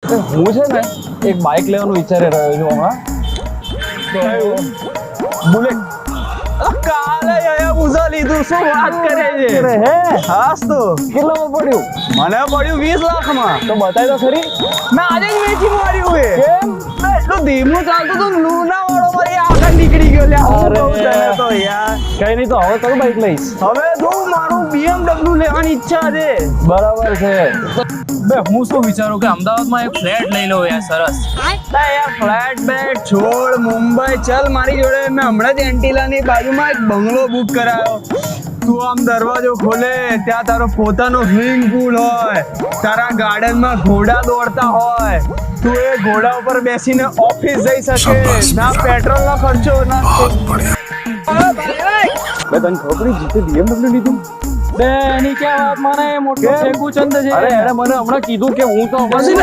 હું છે ને એક બાઇક લેવાનું વિચારી રહ્યો છું હમણાં. બુલેટ. કાલે પૂછા લીધું, શું વાત કરે છે? અરે હે, હાસ તો કેટલામાં પડ્યું? મને પડ્યું 20 લાખમાં. તો બતાવી તો ખરી. મેં આજે જ વેચી માર્યું એ. કેમ? એટલું ધીમું ચાલતું હતું, લૂના વાળો મારી આગળ નીકળી ગયો. લ્યા હું અરે. કહું તને તો યાર. કઈ નહીં, તો હવે કયું બાઇક લઈશ? હવે જો મારું BMW લેવાની ઈચ્છા છે. બરાબર છે. બે હું શું વિચારું કે અમદાવાદમાં એક ફ્લેટ લઈ લો યાર, સરસ. યાર ફ્લેટ બેટ છોડ, મુંબઈ ચલ મારી જોડે. મેં હમણાં જ એન્ટિલાની બાજુમાં એક બંગલો બુક કરાયો. તું આમ દરવાજો ખોલે ત્યાં તારો પોતાનો સ્વિમિંગ પુલ હોય, તારા ગાર્ડનમાં ઘોડા દોડતા હોય, તું એ ઘોડા ઉપર બેસીને ઓફિસ જઈ શકે. ના પેટ્રોલનો ખર્ચો ના. બે તને ખબર પડી જીતે BMW લીધું? બે એની ક્યાં વાત, મને મોટો કેમ? શેકુ ચંદ છે. અરે મને હમણાં કીધું કે હું તો પછી